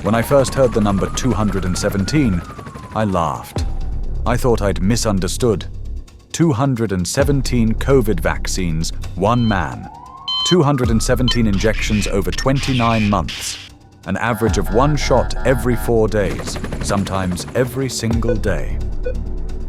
When I first heard the number 217, I laughed. I thought I'd misunderstood. 217 COVID vaccines, one man. 217 injections over 29 months. An average of one shot every 4 days, sometimes every single day.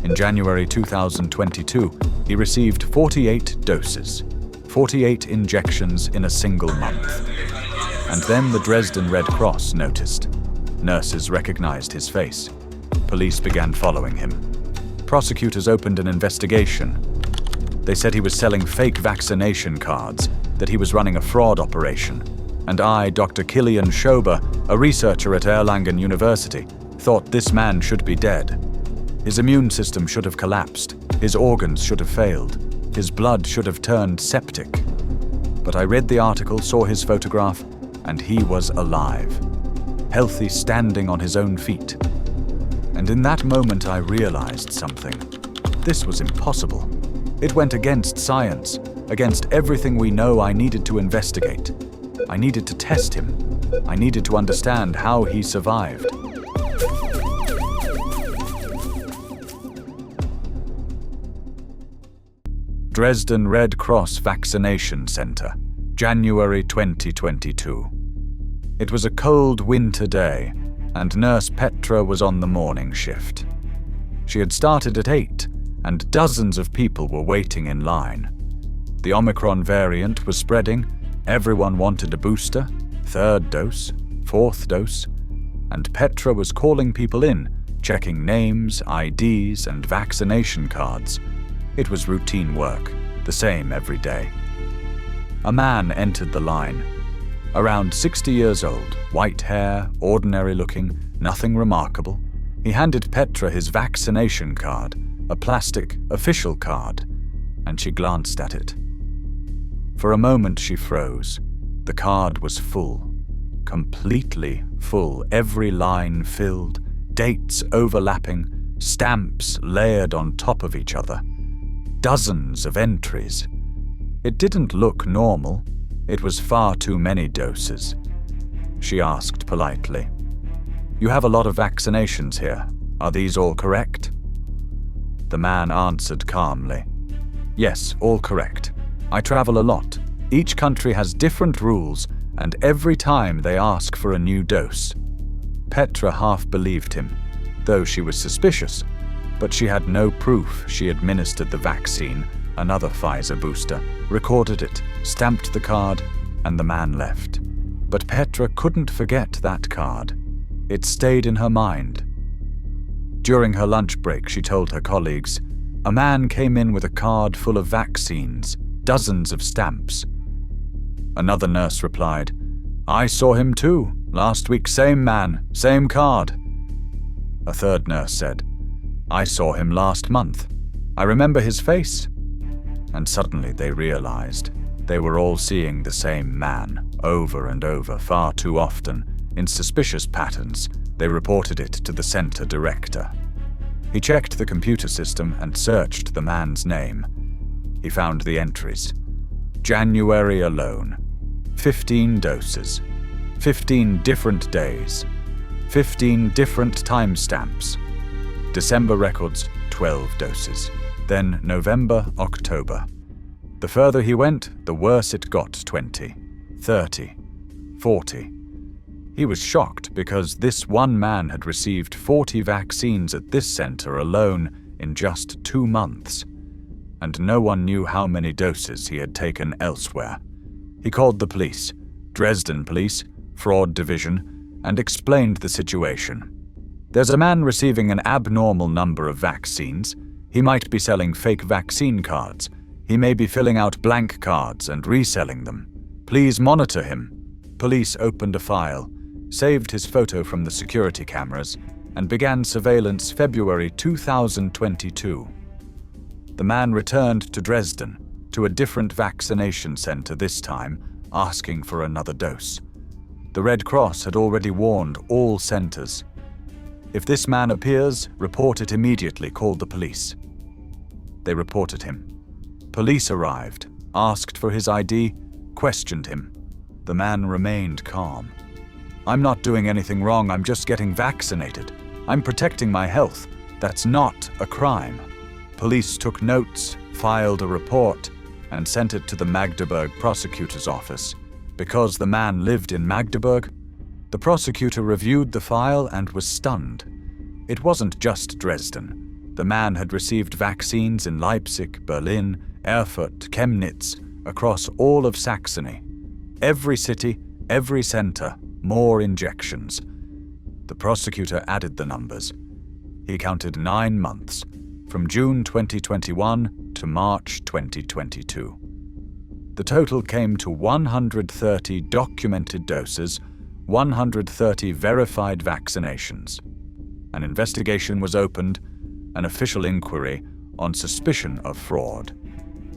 In January 2022, he received 48 doses, 48 injections in a single month. And then the Dresden Red Cross noticed. Nurses recognized his face. Police began following him. Prosecutors opened an investigation. They said he was selling fake vaccination cards, that he was running a fraud operation. And I, Dr. Kilian Schober, a researcher at Erlangen University, thought this man should be dead. His immune system should have collapsed. His organs should have failed. His blood should have turned septic. But I read the article, saw his photograph, and he was alive, healthy, standing on his own feet. And in that moment I realized something. This was impossible. It went against science, against everything we know. I needed to investigate. I needed to test him. I needed to understand how he survived. Dresden Red Cross Vaccination Center, January 2022. It was a cold winter day, and Nurse Petra was on the morning shift. She had started at 8, and dozens of people were waiting in line. The Omicron variant was spreading. Everyone wanted a booster, 3rd dose, 4th dose, and Petra was calling people in, checking names, IDs, and vaccination cards. It was routine work, the same every day. A man entered the line. Around 60 years old, white hair, ordinary looking, nothing remarkable. He handed Petra his vaccination card, a plastic official card, and she glanced at it. For a moment she froze. The card was full, completely full, every line filled, dates overlapping, stamps layered on top of each other. Dozens of entries. It didn't look normal. It was far too many doses. She asked politely, "You have a lot of vaccinations here. Are these all correct?" The man answered calmly, "Yes, all correct. I travel a lot. Each country has different rules, and every time they ask for a new dose." Petra half believed him, though she was suspicious, but she had no proof she administered the vaccine, another Pfizer booster, recorded it, stamped the card, and the man left. But Petra couldn't forget that card. It stayed in her mind. During her lunch break, she told her colleagues, "A man came in with a card full of vaccines, dozens of stamps." Another nurse replied, "I saw him too. Last week, same man, same card." A third nurse said, "I saw him last month. I remember his face." And suddenly they realized they were all seeing the same man over and over, far too often, in suspicious patterns. They reported it to the center director. He checked the computer system and searched the man's name. He found the entries. January alone, 15 doses, 15 different days, 15 different timestamps. December records, 12 doses. Then November, October. The further he went, the worse it got, 20, 30, 40. He was shocked because this one man had received 40 vaccines at this center alone in just 2 months, and no one knew how many doses he had taken elsewhere. He called the police, Dresden Police, Fraud Division, and explained the situation. "There's a man receiving an abnormal number of vaccines. He might be selling fake vaccine cards. He may be filling out blank cards and reselling them. Please monitor him." Police opened a file, saved his photo from the security cameras, and began surveillance February 2022. The man returned to Dresden, to a different vaccination center this time, asking for another dose. The Red Cross had already warned all centers. "If this man appears, report it immediately," called the police. They reported him. Police arrived, asked for his ID, questioned him. The man remained calm. I'm not doing anything wrong, I'm just getting vaccinated. I'm protecting my health. That's not a crime. Police took notes, filed a report, and sent it to the Magdeburg prosecutor's office. Because the man lived in Magdeburg, the prosecutor reviewed the file and was stunned. It wasn't just Dresden. The man had received vaccines in Leipzig, Berlin, Erfurt, Chemnitz, across all of Saxony. Every city, every center, more injections. The prosecutor added the numbers. He counted 9 months, from June 2021 to March 2022. The total came to 130 documented doses, 130 verified vaccinations. An investigation was opened, an official inquiry on suspicion of fraud.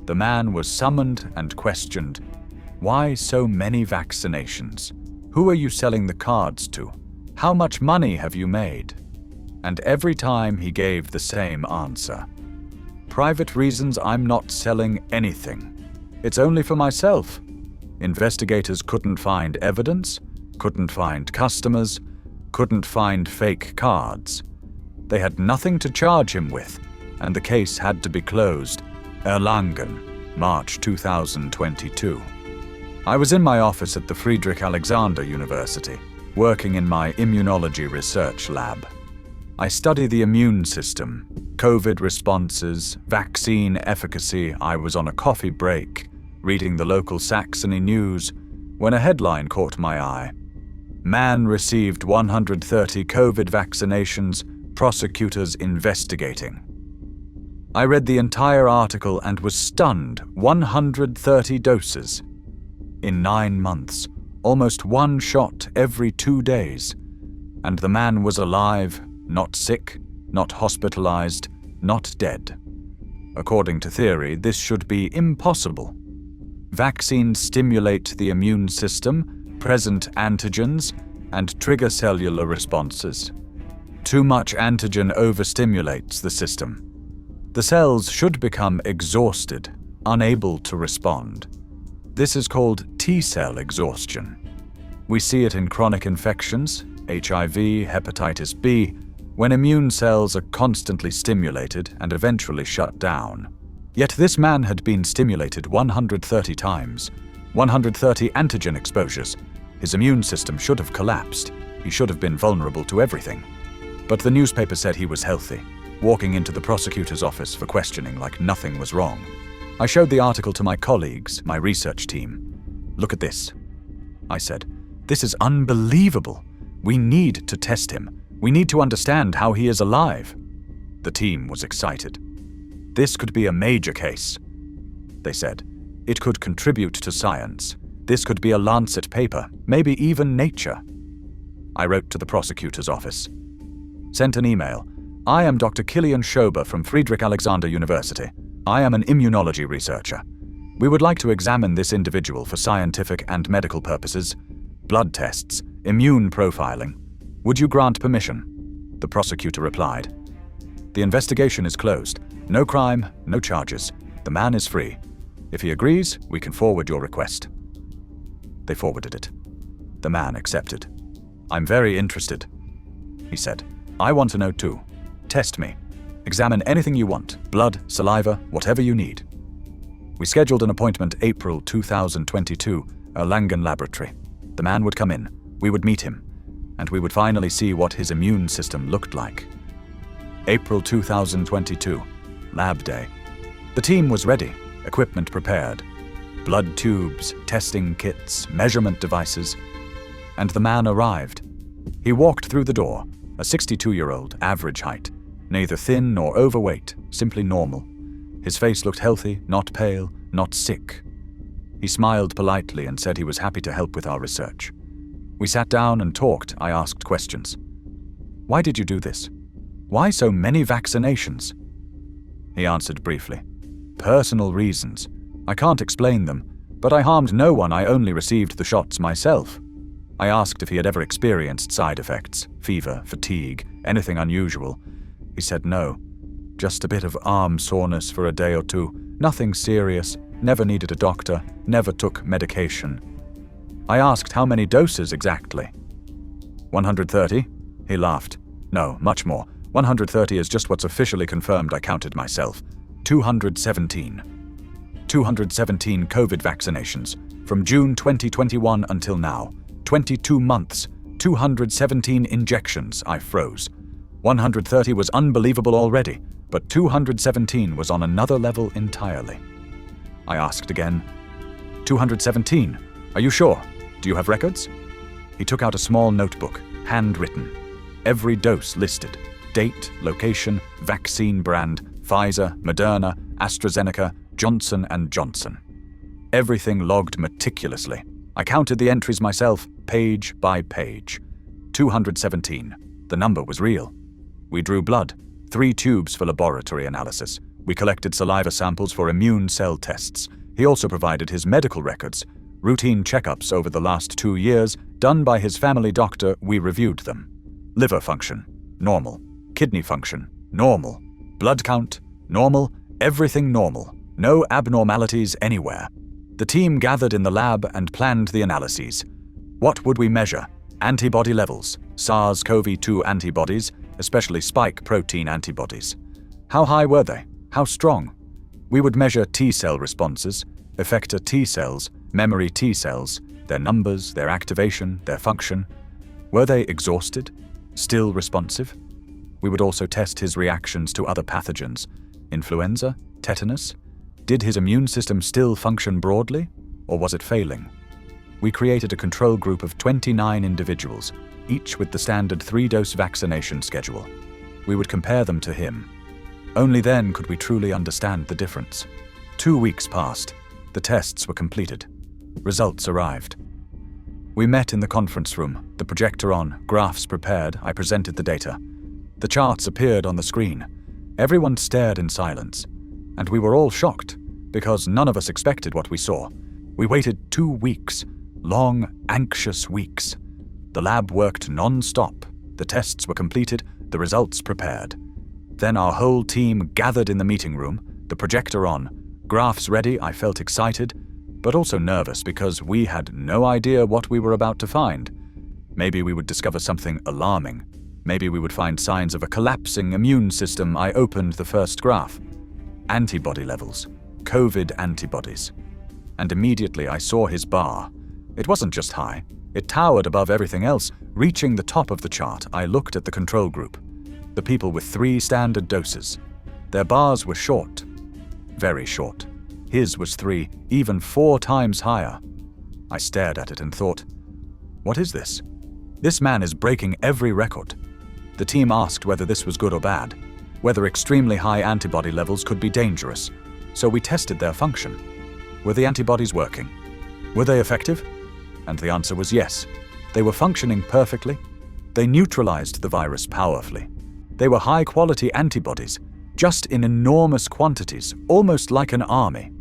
The man was summoned and questioned. Why so many vaccinations? Who are you selling the cards to? How much money have you made? And every time he gave the same answer. Private reasons, I'm not selling anything. It's only for myself. Investigators couldn't find evidence, couldn't find customers, couldn't find fake cards. They had nothing to charge him with, and the case had to be closed. Erlangen, March 2022. I was in my office at the Friedrich Alexander University, working in my immunology research lab. I study the immune system, COVID responses, vaccine efficacy. I was on a coffee break, reading the local Saxony news, when a headline caught my eye. Man received 130 COVID vaccinations, prosecutors investigating. I read the entire article and was stunned. 130 doses. In 9 months, almost 1 shot every 2 days. And the man was alive, not sick, not hospitalized, not dead. According to theory, this should be impossible. Vaccines stimulate the immune system, present antigens, and trigger cellular responses. Too much antigen overstimulates the system. The cells should become exhausted, unable to respond. This is called T-cell exhaustion. We see it in chronic infections, HIV, hepatitis B, when immune cells are constantly stimulated and eventually shut down. Yet this man had been stimulated 130 times, 130 antigen exposures. His immune system should have collapsed. He should have been vulnerable to everything. But the newspaper said he was healthy, walking into the prosecutor's office for questioning like nothing was wrong. I showed the article to my colleagues, my research team. Look at this, I said. This is unbelievable. We need to test him. We need to understand how he is alive. The team was excited. This could be a major case, they said. It could contribute to science. This could be a Lancet paper, maybe even Nature. I wrote to the prosecutor's office. Sent an email. I am Dr. Kilian Schober from Friedrich Alexander University. I am an immunology researcher. We would like to examine this individual for scientific and medical purposes, blood tests, immune profiling. Would you grant permission? The prosecutor replied. The investigation is closed. No crime, no charges. The man is free. If he agrees, we can forward your request. They forwarded it. The man accepted. I'm very interested, he said. I want to know too. Test me. Examine anything you want, blood, saliva, whatever you need. We scheduled an appointment April 2022, Erlangen laboratory. The man would come in, we would meet him, and we would finally see what his immune system looked like. April 2022, lab day. The team was ready, equipment prepared. Blood tubes, testing kits, measurement devices. And the man arrived. He walked through the door, a 62-year-old, average height. Neither thin nor overweight, simply normal. His face looked healthy, not pale, not sick. He smiled politely and said he was happy to help with our research. We sat down and talked. I asked questions. Why did you do this? Why so many vaccinations? He answered briefly. Personal reasons. I can't explain them, but I harmed no one. I only received the shots myself. I asked if he had ever experienced side effects, fever, fatigue, anything unusual. He said no. Just a bit of arm soreness for a day or two. Nothing serious, never needed a doctor, never took medication. I asked how many doses exactly. 130? He laughed. No, much more. 130 is just what's officially confirmed. I counted myself. 217. 217 COVID vaccinations. From June 2021 until now. 22 months. 217 injections. I froze. 130 was unbelievable already, but 217 was on another level entirely. I asked again. 217. Are you sure? Do you have records? He took out a small notebook, handwritten. Every dose listed. Date, location, vaccine brand, Pfizer, Moderna, AstraZeneca, Johnson & Johnson. Everything logged meticulously. I counted the entries myself, page by page. 217. The number was real. We drew blood, 3 tubes for laboratory analysis. We collected saliva samples for immune cell tests. He also provided his medical records, routine checkups over the last 2 years, done by his family doctor. We reviewed them. Liver function, normal. Kidney function, normal. Blood count, normal. Everything normal. No abnormalities anywhere. The team gathered in the lab and planned the analyses. What would we measure? Antibody levels, SARS-CoV-2 antibodies, especially spike protein antibodies. How high were they? How strong? We would measure T-cell responses, effector T-cells, memory T-cells, their numbers, their activation, their function. Were they exhausted? Still responsive? We would also test his reactions to other pathogens. Influenza? Tetanus? Did his immune system still function broadly, or was it failing? We created a control group of 29 individuals, each with the standard 3-dose vaccination schedule. We would compare them to him. Only then could we truly understand the difference. 2 weeks passed. The tests were completed. Results arrived. We met in the conference room, the projector on, graphs prepared. I presented the data. The charts appeared on the screen. Everyone stared in silence. And we were all shocked, because none of us expected what we saw. We waited 2 weeks, long, anxious weeks. The lab worked non-stop. The tests were completed, the results prepared. Then our whole team gathered in the meeting room, the projector on, graphs ready. I felt excited, but also nervous because we had no idea what we were about to find. Maybe we would discover something alarming. Maybe we would find signs of a collapsing immune system. I opened the first graph. Antibody levels. COVID antibodies. And immediately I saw his bar. It wasn't just high. It towered above everything else. Reaching the top of the chart, I looked at the control group. The people with 3 standard doses. Their bars were short. Very short. His was 3, even 4 times higher. I stared at it and thought, what is this? This man is breaking every record. The team asked whether this was good or bad, whether extremely high antibody levels could be dangerous. So we tested their function. Were the antibodies working? Were they effective? And the answer was yes. They were functioning perfectly. They neutralized the virus powerfully. They were high-quality antibodies, just in enormous quantities, almost like an army.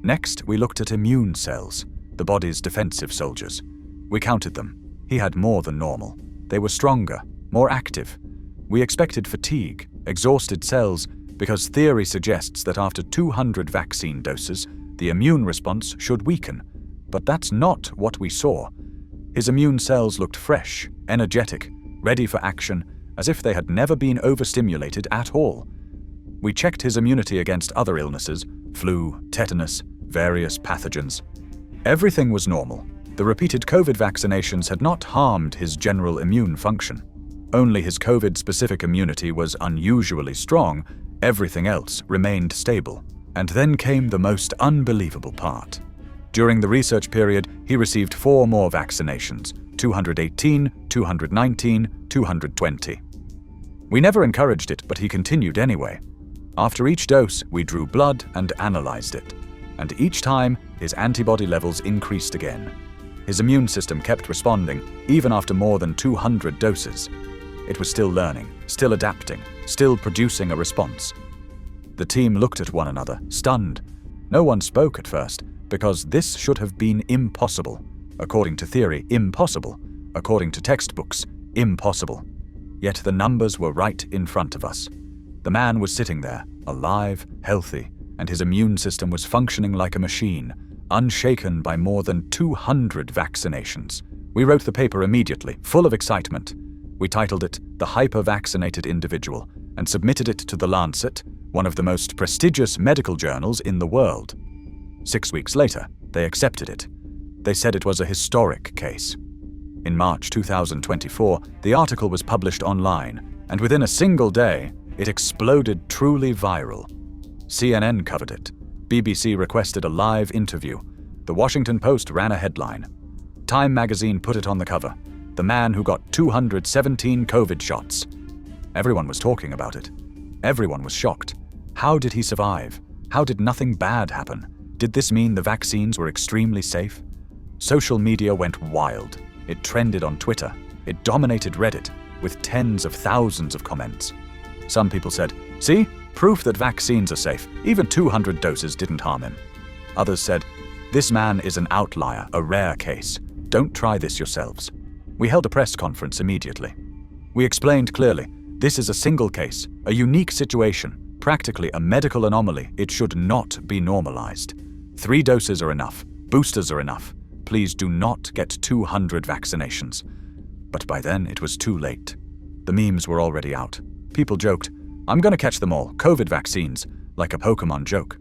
Next, we looked at immune cells, the body's defensive soldiers. We counted them. He had more than normal. They were stronger, more active. We expected fatigue, exhausted cells, because theory suggests that after 200 vaccine doses, the immune response should weaken. But that's not what we saw. His immune cells looked fresh, energetic, ready for action, as if they had never been overstimulated at all. We checked his immunity against other illnesses, flu, tetanus, various pathogens. Everything was normal. The repeated COVID vaccinations had not harmed his general immune function. Only his COVID-specific immunity was unusually strong. Everything else remained stable. And then came the most unbelievable part. During the research period, he received 4 more vaccinations, 218, 219, 220. We never encouraged it, but he continued anyway. After each dose, we drew blood and analyzed it. And each time, his antibody levels increased again. His immune system kept responding, even after more than 200 doses. It was still learning, still adapting, still producing a response. The team looked at one another, stunned. No one spoke at first, because this should have been impossible. According to theory, impossible. According to textbooks, impossible. Yet the numbers were right in front of us. The man was sitting there, alive, healthy, and his immune system was functioning like a machine, unshaken by more than 200 vaccinations. We wrote the paper immediately, full of excitement. We titled it The Hyper-Vaccinated Individual and submitted it to The Lancet, one of the most prestigious medical journals in the world. 6 weeks later, they accepted it. They said it was a historic case. In March 2024, the article was published online, and within a single day, it exploded truly viral. CNN covered it. BBC requested a live interview. The Washington Post ran a headline. Time magazine put it on the cover. The man who got 217 COVID shots. Everyone was talking about it. Everyone was shocked. How did he survive? How did nothing bad happen? Did this mean the vaccines were extremely safe? Social media went wild. It trended on Twitter. It dominated Reddit, with tens of thousands of comments. Some people said, "See? Proof that vaccines are safe. Even 200 doses didn't harm him." Others said, "This man is an outlier, a rare case. Don't try this yourselves." We held a press conference immediately. We explained clearly, this is a single case, a unique situation, practically a medical anomaly. It should not be normalized. 3 doses are enough. Boosters are enough. Please do not get 200 vaccinations. But by then, it was too late. The memes were already out. People joked, "I'm going to catch them all, COVID vaccines," like a Pokemon joke.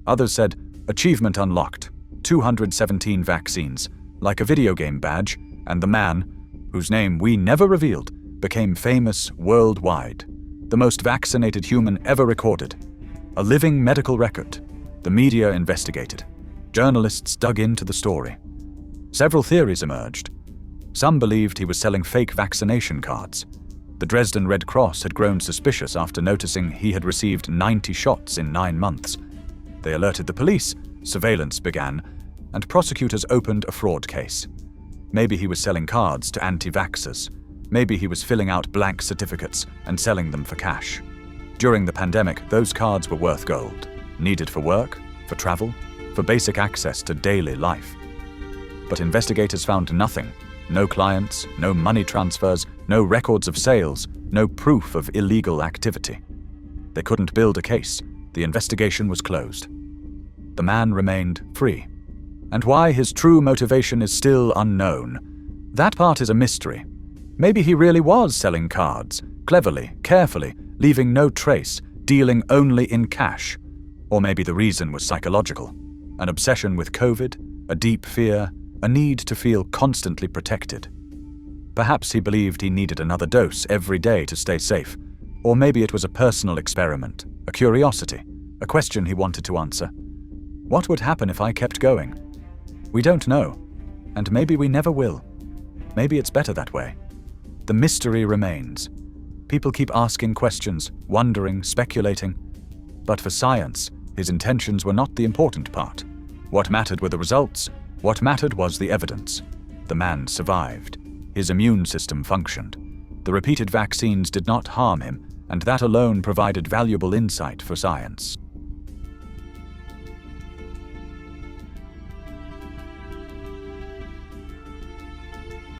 Others said, "Achievement unlocked, 217 vaccines," like a video game badge, and the man, whose name we never revealed, became famous worldwide. The most vaccinated human ever recorded. A living medical record. The media investigated. Journalists dug into the story. Several theories emerged. Some believed he was selling fake vaccination cards. The Dresden Red Cross had grown suspicious after noticing he had received 90 shots in 9 months. They alerted the police, surveillance began, and prosecutors opened a fraud case. Maybe he was selling cards to anti-vaxxers. Maybe he was filling out blank certificates and selling them for cash. During the pandemic, those cards were worth gold, needed for work, for travel, for basic access to daily life. But investigators found nothing. No clients, no money transfers, no records of sales, no proof of illegal activity. They couldn't build a case. The investigation was closed. The man remained free. And why his true motivation is still unknown. That part is a mystery. Maybe he really was selling cards, cleverly, carefully, leaving no trace, dealing only in cash. Or maybe the reason was psychological. An obsession with COVID, a deep fear, a need to feel constantly protected. Perhaps he believed he needed another dose every day to stay safe. Or maybe it was a personal experiment, a curiosity, a question he wanted to answer. What would happen if I kept going? We don't know, and maybe we never will. Maybe it's better that way. The mystery remains. People keep asking questions, wondering, speculating. But for science, his intentions were not the important part. What mattered were the results. What mattered was the evidence. The man survived. His immune system functioned. The repeated vaccines did not harm him, and that alone provided valuable insight for science.